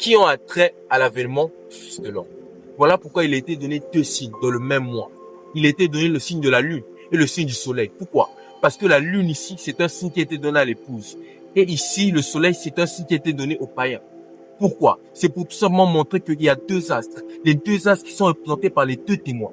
qui ont attrait à l'avènement du Fils de l'homme. Voilà pourquoi il a été donné 2 signes dans le même mois. Il a été donné le signe de la lune et le signe du soleil. Pourquoi? Parce que la lune ici, c'est un signe qui a été donné à l'épouse. Et ici, le soleil, c'est un signe qui a été donné aux païens. Pourquoi? C'est pour tout simplement montrer qu'il y a 2 astres. Les 2 astres qui sont représentés par les 2 témoins.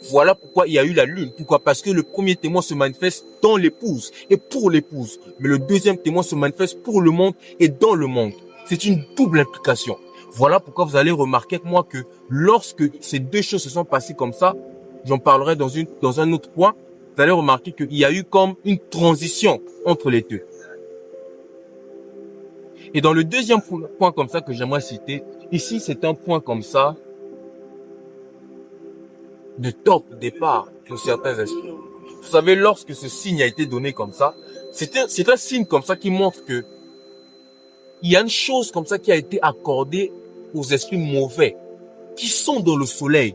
Voilà pourquoi il y a eu la lune. Pourquoi? Parce que le premier témoin se manifeste dans l'épouse et pour l'épouse. Mais le deuxième témoin se manifeste pour le monde et dans le monde. C'est une double implication. Voilà pourquoi vous allez remarquer avec moi que lorsque ces 2 choses se sont passées comme ça, j'en parlerai dans un autre point, vous allez remarquer qu'il y a eu comme une transition entre les 2. Et dans le deuxième point comme ça que j'aimerais citer, ici c'est un point comme ça, de top départ pour certains esprits. Vous savez, lorsque ce signe a été donné comme ça, c'est un signe comme ça qui montre que il y a une chose comme ça qui a été accordée aux esprits mauvais, qui sont dans le soleil,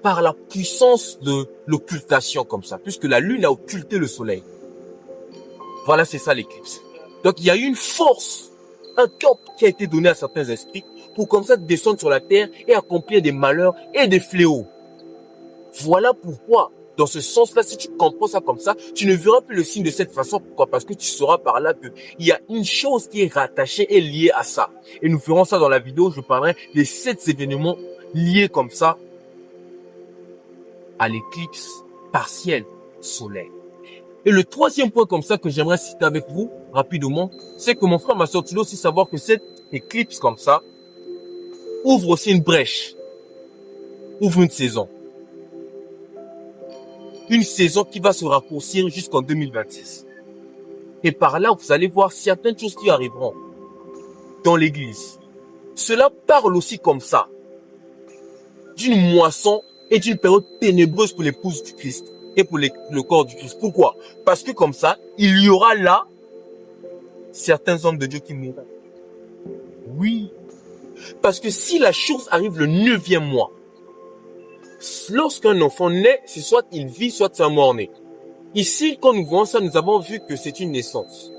par la puissance de l'occultation comme ça, puisque la lune a occulté le soleil. Voilà, c'est ça l'éclipse. Donc, il y a eu une force, un top qui a été donné à certains esprits pour comme ça descendre sur la terre et accomplir des malheurs et des fléaux. Voilà pourquoi, dans ce sens-là, si tu comprends ça comme ça, tu ne verras plus le signe de cette façon. Pourquoi? Parce que tu sauras par là qu'il y a une chose qui est rattachée et liée à ça. Et nous ferons ça dans la vidéo. Je parlerai des 7 événements liés comme ça à l'éclipse partielle soleil. Et le troisième point comme ça que j'aimerais citer avec vous, rapidement, c'est que mon frère m'a sorti aussi savoir que cette éclipse comme ça ouvre aussi une brèche, ouvre une saison. Une saison qui va se raccourcir jusqu'en 2026. Et par là, vous allez voir certaines choses qui arriveront dans l'église. Cela parle aussi comme ça d'une moisson et d'une période ténébreuse pour l'épouse du Christ et pour le corps du Christ. Pourquoi? Parce que comme ça, il y aura là certains hommes de Dieu qui mourront. Oui. Parce que si la chose arrive le 9e mois, lorsqu'un enfant naît, c'est soit il vit, soit c'est un mort-né. Ici, quand nous voyons ça, nous avons vu que c'est une naissance.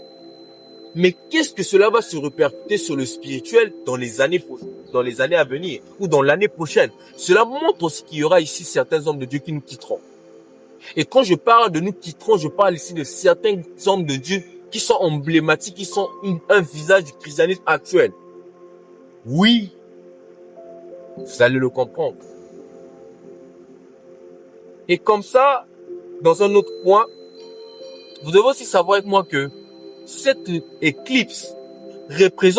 Mais qu'est-ce que cela va se répercuter sur le spirituel dans les années à venir ou dans l'année prochaine? Cela montre aussi qu'il y aura ici certains hommes de Dieu qui nous quitteront. Et quand je parle de nous quitterons, je parle ici de certains hommes de Dieu qui sont emblématiques, qui sont un visage du christianisme actuel. Oui, vous allez le comprendre. Et comme ça, dans un autre point, vous devez aussi savoir avec moi que cette éclipse représente